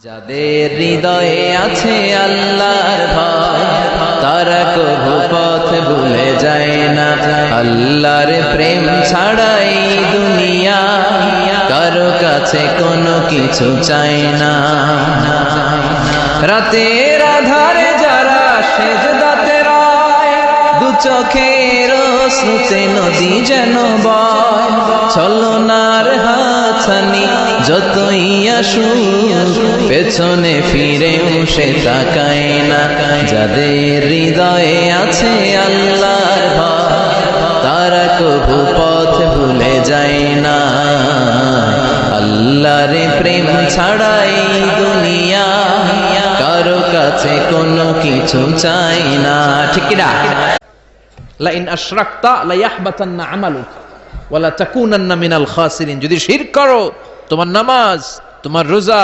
যাদের হৃদয়ে আছে আল্লাহর ভয় তারা কবু পথ ভুলে যায় না। আল্লাহর প্রেম ছাড়াই দুনিয়া কারো কাছে কোনো কিছু চায় না। রাতের আধারে যারা সেজদাতে রয় দু চোখের স্রোতে নদী যেন বয়। ছলনার হাতছানি যতই আসুক পেছনে ফিরেও সে তাকায় না। যাদের হৃদয়ে আছে আল্লাহর ভয় তারা কবু পথ ভুলে যায় না। আল্লাহর প্রেম ছাড়াই দুনিয়া কারো কাছে কোনো কিছু চাই না। ঠিক কি না? লাইন আশরাকতা লায়াহবাতান্না আমালুক ওয়ালা তাকুনান্না মিনাল খাসিরিন। যদি শিরক করো তোমার নামাজ, তোমার রোজা,